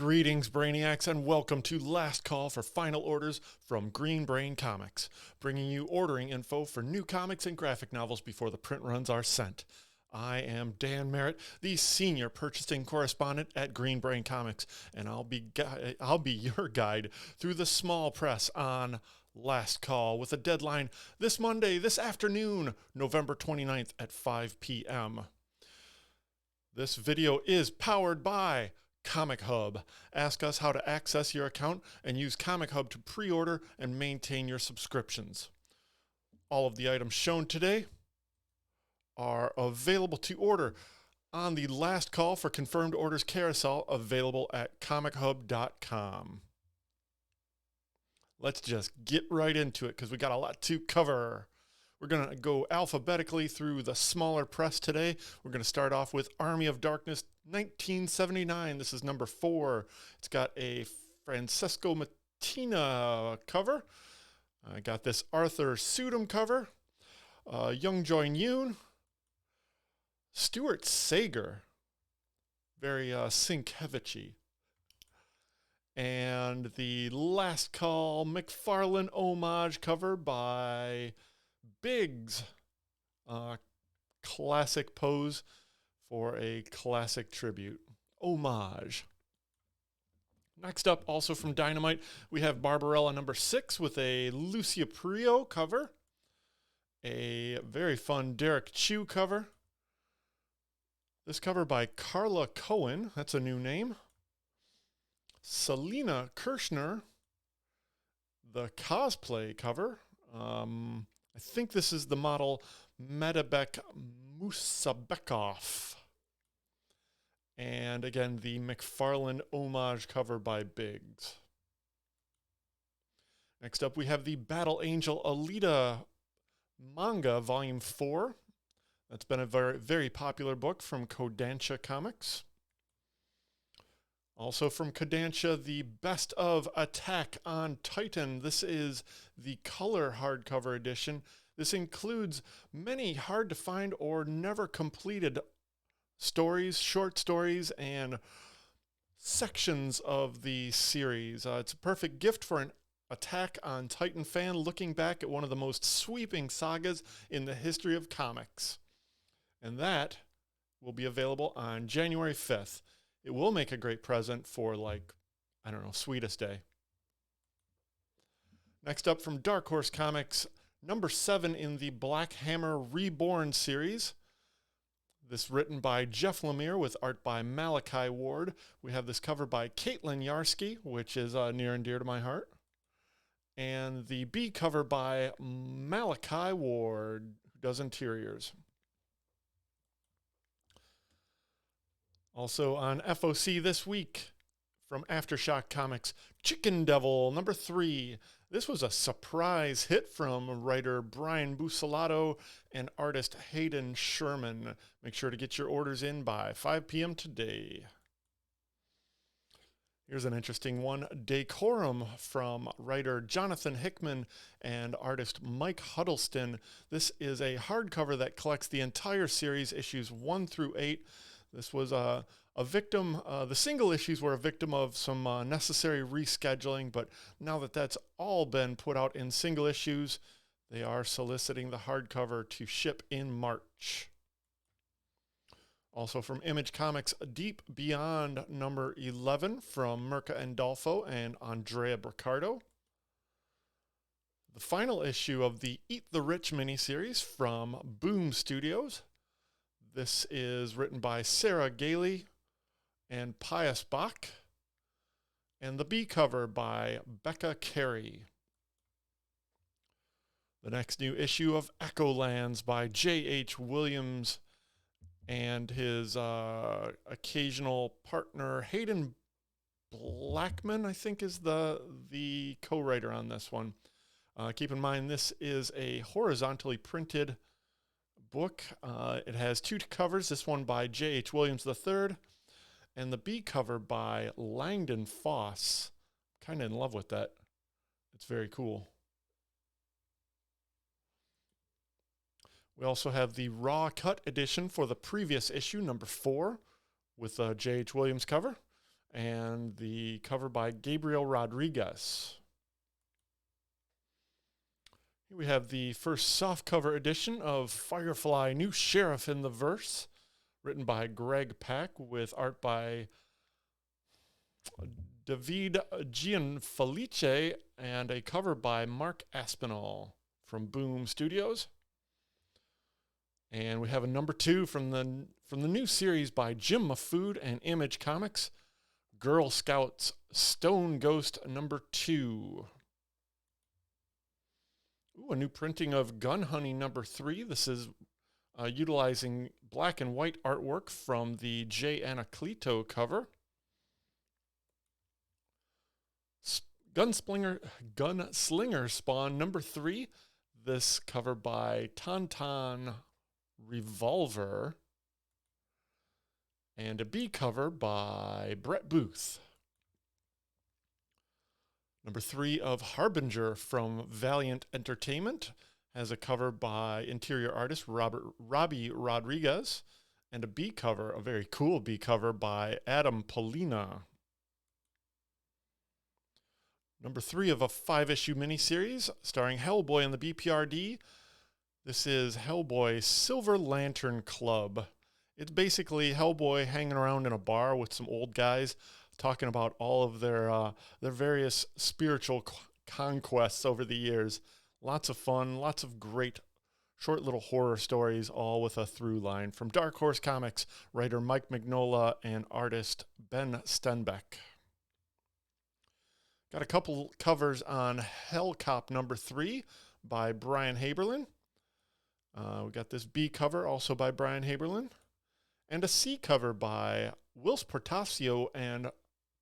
Greetings, Brainiacs, and welcome to Last Call for Final Orders from Green Brain Comics, bringing you ordering info for new comics and graphic novels before the print runs are sent. I am Dan Merritt, the senior purchasing correspondent at Green Brain Comics, and I'll be your guide through the small press on Last Call with a deadline this Monday, this afternoon, November 29th at 5 p.m. This video is powered by Comichub. Ask us how to access your account and use Comichub to pre-order and maintain your subscriptions. All of the items shown today are available to order on the Last Call for Confirmed Orders carousel available at comichub.com. Let's just get right into it because we got a lot to cover. We're going to go alphabetically through the smaller press today. We're going to start off with Army of Darkness 1979. This is number 4. It's got a Francesco Mattina cover. I got this Arthur Sudum cover. Young Join-yoon. Stuart Sager. Very Sienkiewicz-y. And the Last Call McFarlane homage cover by Biggs, classic pose for a classic tribute, homage. Next up, also from Dynamite, we have Barbarella Number 6 with a Lucia Prio cover, a very fun Derek Chu cover. This cover by Carla Cohen, that's a new name. Selena Kirshner, the cosplay cover. I think this is the model Medabek Musabekov. And again, the McFarlane homage cover by Biggs. Next up, we have the Battle Angel Elita Manga Volume 4. That's been a very, very popular book from Kodansha Comics. Also from Kodansha, the Best of Attack on Titan. This is the color hardcover edition. This includes many hard-to-find or never completed stories, short stories, and sections of the series. It's a perfect gift for an Attack on Titan fan looking back at one of the most sweeping sagas in the history of comics. And that will be available on January 5th. It will make a great present for, Sweetest Day. Next up from Dark Horse Comics, number 7 in the Black Hammer Reborn series. This written by Jeff Lemire with art by Malachi Ward. We have this cover by Caitlin Yarsky, which is near and dear to my heart. And the B cover by Malachi Ward, who does interiors. Also on FOC this week, from Aftershock Comics, Chicken Devil, number 3. This was a surprise hit from writer Brian Buccellato and artist Hayden Sherman. Make sure to get your orders in by 5 p.m. today. Here's an interesting one, Decorum, from writer Jonathan Hickman and artist Mike Huddleston. This is a hardcover that collects the entire series, issues 1 through 8. This was a victim, the single issues were a victim of some necessary rescheduling, but now that that's all been put out in single issues, they are soliciting the hardcover to ship in March. Also from Image Comics, Deep Beyond number 11 from Mirka Andolfo and Andrea Briccardo. The final issue of the Eat the Rich miniseries from Boom Studios. This is written by Sarah Gailey and Pius Bach. And the B cover by Becca Carey. The next new issue of Echolands by J.H. Williams and his occasional partner Hayden Blackman, I think, is the co-writer on this one. Keep in mind, this is a horizontally printed book. It has 2 covers, this one by J.H. Williams III, and the B cover by Langdon Foss. Kind of in love with that. It's very cool. We also have the raw cut edition for the previous issue, number 4, with a J.H. Williams cover. and the cover by Gabriel Rodriguez. Here we have the first softcover edition of Firefly New Sheriff in the Verse, written by Greg Pak with art by David Gianfelice and a cover by Mark Aspinall from Boom Studios. And we have a number 2 from the new series by Jim Mahfood and Image Comics, Girl Scouts Stone Ghost number 2. Ooh, a new printing of Gun Honey number 3. This is utilizing black and white artwork from the J. Anacleto cover. Gunslinger Spawn number 3. This cover by Tauntaun Revolver. And a B cover by Brett Booth. Number 3 of Harbinger from Valiant Entertainment has a cover by interior artist Robbie Rodriguez, and a B cover, a very cool B cover by Adam Polina. Number 3 of a 5-issue miniseries starring Hellboy and the BPRD. This is Hellboy Silver Lantern Club. It's basically Hellboy hanging around in a bar with some old guys talking about all of their various spiritual conquests over the years. Lots of fun, lots of great short little horror stories, all with a through line from Dark Horse Comics, writer Mike Mignola and artist Ben Stenbeck. Got a couple covers on Hellcop number 3 by Brian Haberlin. We got this B cover also by Brian Haberlin, and a C cover by Whilce Portacio and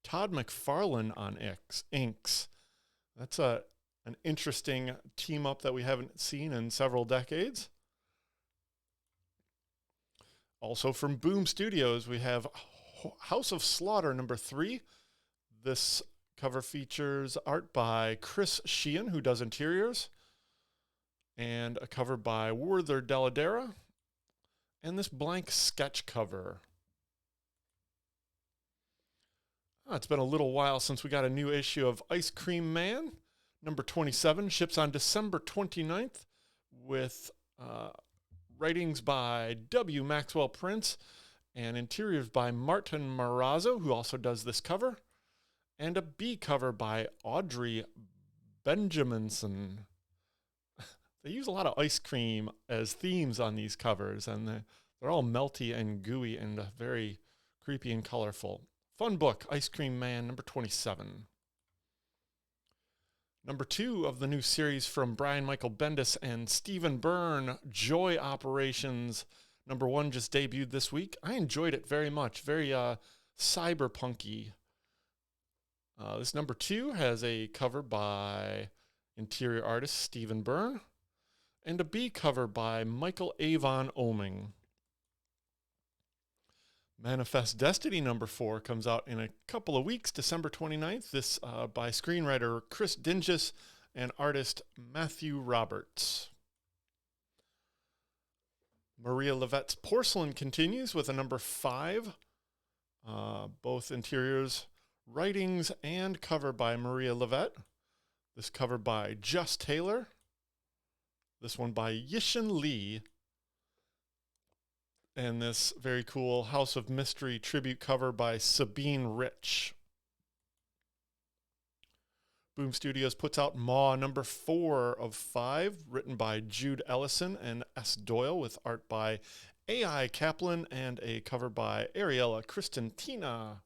Todd McFarlane on inks. That's an interesting team up that we haven't seen in several decades. Also from Boom Studios, we have House of Slaughter number 3. This cover features art by Chris Sheehan, who does interiors, and a cover by Werther Deladera, and this blank sketch cover. It's been a little while since we got a new issue of Ice Cream Man. Number 27 ships on December 29th with writings by W. Maxwell Prince and interiors by Martin Marazzo, who also does this cover, and a B cover by Audrey Benjaminson. They use a lot of ice cream as themes on these covers, and they're all melty and gooey and very creepy and colorful. Fun book, Ice Cream Man, number 27. Number 2 of the new series from Brian Michael Bendis and Stephen Byrne, Joy Operations. Number 1 just debuted this week. I enjoyed it very much, very cyberpunky. This number 2 has a cover by interior artist Stephen Byrne, and a B cover by Michael Avon Oming. Manifest Destiny number 4 comes out in a couple of weeks, December 29th. This by screenwriter Chris Dinges and artist Matthew Roberts. Maria Levette's Porcelain continues with a number 5. Both interiors, writings, and cover by Maria Levette. This cover by Just Taylor. This one by Yishin Lee. And this very cool House of Mystery tribute cover by Sabine Rich. Boom Studios puts out Maw number 4 of 5, written by Jude Ellison and S. Doyle, with art by A.I. Kaplan and a cover by Ariella Cristantina.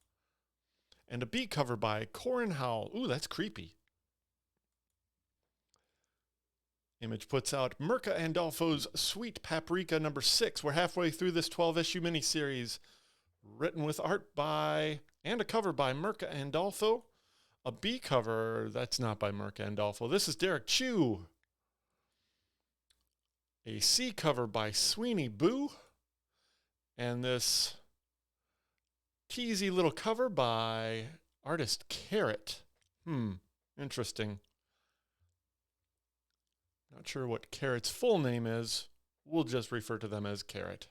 And a B cover by Corin Howell. Ooh, that's creepy. Image puts out Mirka Andolfo's Sweet Paprika number 6. We're halfway through this 12-issue miniseries, written with art by and a cover by Mirka Andolfo. A B cover, that's not by Mirka Andolfo. This is Derek Chu. A C cover by Sweeney Boo. And this teasy little cover by artist Carrot. Interesting. Not sure what Carrot's full name is. We'll just refer to them as Carrot.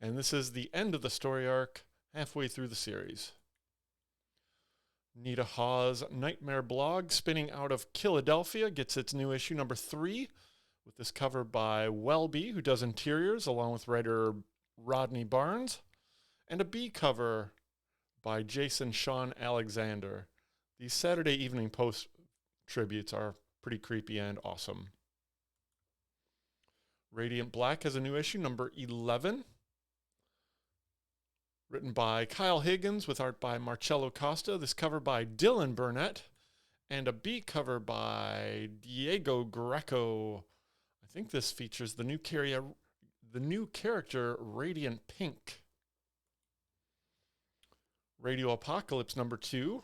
And this is the end of the story arc, halfway through the series. Nita Hawes' Nightmare blog, spinning out of Philadelphia, gets its new issue number 3, with this cover by Welby, who does interiors, along with writer Rodney Barnes, and a B cover by Jason Sean Alexander. These Saturday Evening Post tributes are pretty creepy and awesome. Radiant Black has a new issue, number 11, written by Kyle Higgins with art by Marcello Costa. This cover by Dylan Burnett, and a B cover by Diego Greco. I think this features the new character Radiant Pink. Radio Apocalypse number 2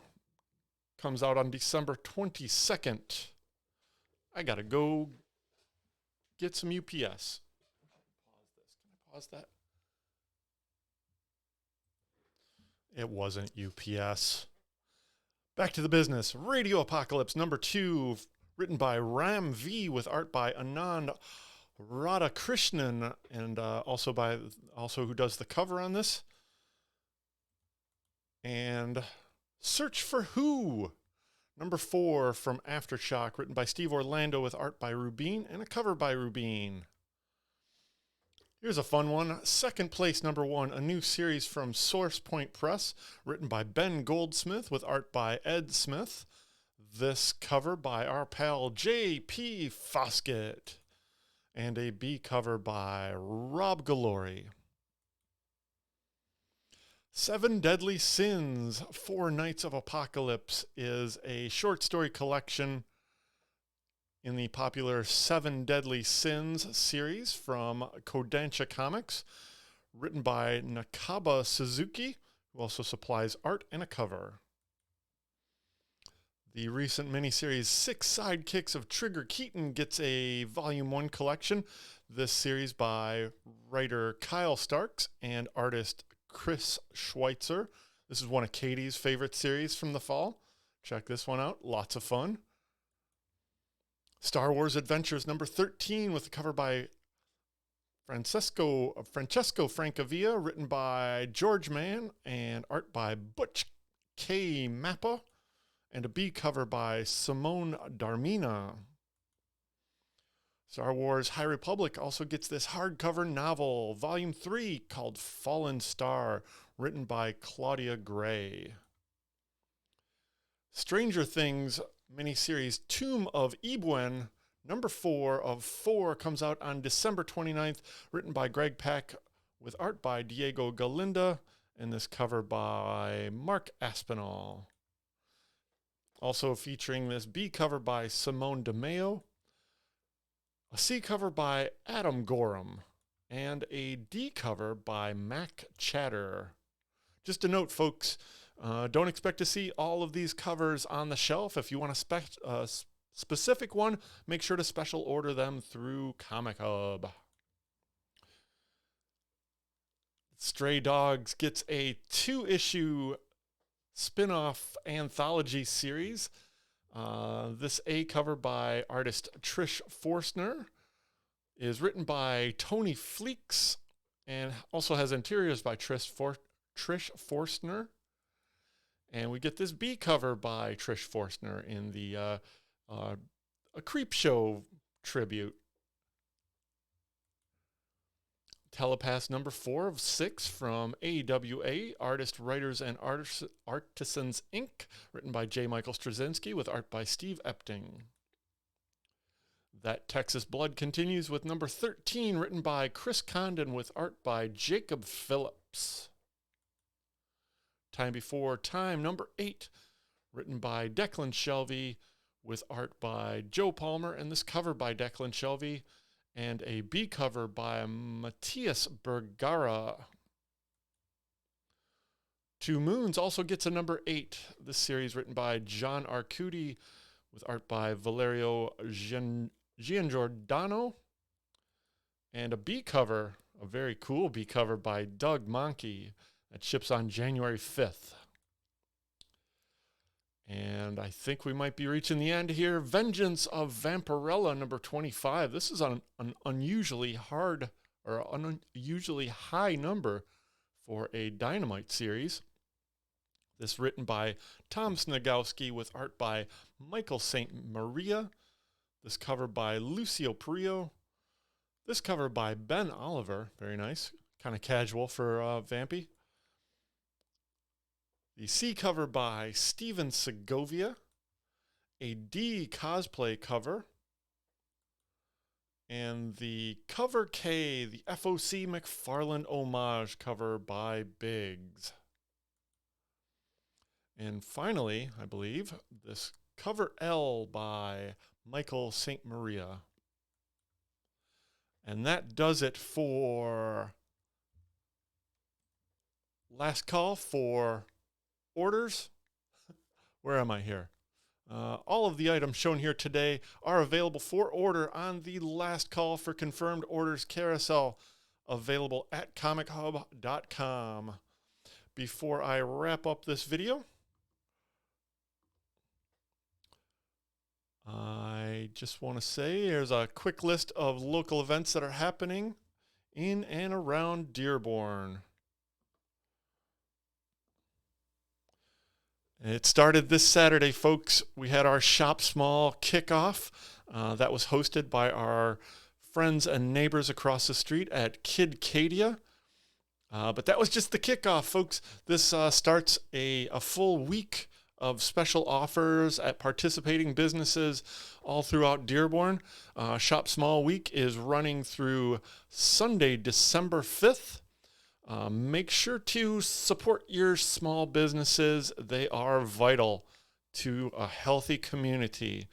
comes out on December 22nd. I gotta go get some UPS. Pause this. Can I pause that? It wasn't UPS. Back to the business. Radio Apocalypse number 2, written by Ram V with art by Anand Radhakrishnan, and also who does the cover on this. And Search for Who, number 4 from Aftershock, written by Steve Orlando with art by Rubin and a cover by Rubin. Here's a fun one. Second place, number 1, a new series from Source Point Press, written by Ben Goldsmith with art by Ed Smith. This cover by our pal J.P. Foskett, and a B cover by Rob Galori. Seven Deadly Sins, Four Nights of Apocalypse is a short story collection in the popular Seven Deadly Sins series from Kodansha Comics, written by Nakaba Suzuki, who also supplies art and a cover. The recent miniseries Six Sidekicks of Trigger Keaton gets a Volume 1 collection. This series by writer Kyle Starks and artist Chris Schweitzer. This is one of Katie's favorite series from the fall. Check this one out. Lots of fun. Star Wars Adventures number 13 with a cover by Francesco Francavilla, written by George Mann and art by Butch K. Mappa, and a B cover by Simone Darmina. Star Wars High Republic also gets this hardcover novel, Volume 3, called Fallen Star, written by Claudia Gray. Stranger Things miniseries Tomb of Ebwen, number 4 of 4, comes out on December 29th, written by Greg Pak with art by Diego Galinda, and this cover by Mark Aspinall. Also featuring this B cover by Simone DeMeo, a C cover by Adam Gorham, and a D cover by Mac Chatter. Just a note, folks, don't expect to see all of these covers on the shelf. If you want a specific one, make sure to special order them through Comichub. Stray Dogs gets a 2-issue spin-off anthology series. This A cover by artist Trish Forstner is written by Tony Fleeks and also has interiors by Trish Forstner. And we get this B cover by Trish Forstner in the a Creep Show tribute. Telepath number 4 of 6 from AWA, Artist, Writers, and Artisans, Inc., written by J. Michael Straczynski with art by Steve Epting. That Texas Blood continues with number 13, written by Chris Condon with art by Jacob Phillips. Time Before Time, number 8, written by Declan Shelvey with art by Joe Palmer, and this cover by Declan Shelvey, and a B cover by Matthias Bergara. Two Moons also gets a number 8. This series written by John Arcudi with art by Valerio Giangiordano, and a B cover, a very cool B cover by Doug Monkey that ships on January 5th. And I think we might be reaching the end here. Vengeance of Vampirella number 25. This is an unusually hard or unusually high number for a Dynamite series. This written by Tom Snagowski with art by Michael St. Maria. This cover by Lucio Perillo. This cover by Ben Oliver. Very nice. Kind of casual for Vampy. The C cover by Steven Segovia. A D cosplay cover. And the cover K, the FOC McFarlane homage cover by Biggs. And finally, I believe, this cover L by Michael St. Maria. And that does it for last call for orders. Where am I here? All of the items shown here today are available for order on the last call for confirmed orders carousel, available at comichub.com. Before I wrap up this video, I just want to say there's a quick list of local events that are happening in and around Dearborn. It started this Saturday, folks. We had our Shop Small kickoff. That was hosted by our friends and neighbors across the street at Kidcadia. But that was just the kickoff, folks. This starts a full week of special offers at participating businesses all throughout Dearborn. Shop Small Week is running through Sunday, December 5th. Make sure to support your small businesses. They are vital to a healthy community.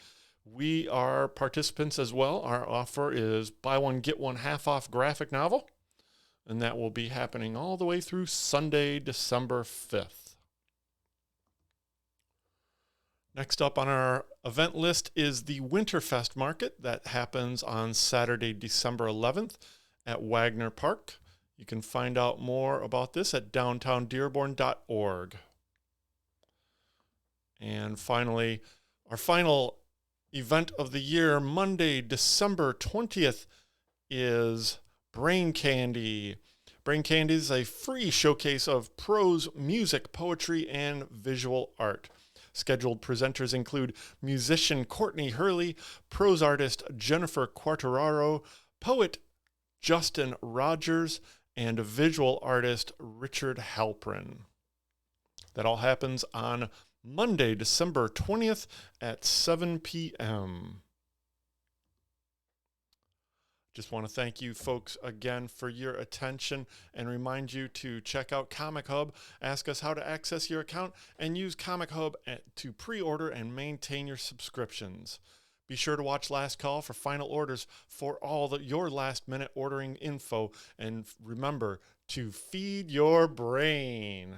We are participants as well. Our offer is buy one, get one half off graphic novel. And that will be happening all the way through Sunday, December 5th. Next up on our event list is the Winterfest Market that happens on Saturday, December 11th at Wagner Park. You can find out more about this at downtowndearborn.org. And finally, our final event of the year, Monday, December 20th, is Brain Candy. Brain Candy is a free showcase of prose, music, poetry, and visual art. Scheduled presenters include musician Courtney Hurley, prose artist Jennifer Quartararo, poet Justin Rogers, and visual artist Richard Halprin. That all happens on Monday, December 20th at 7 p.m. Just want to thank you folks again for your attention and remind you to check out Comic Hub, ask us how to access your account, and use Comic Hub to pre-order and maintain your subscriptions. Be sure to watch Last Call for final orders for all your last-minute ordering info, and remember to feed your brain.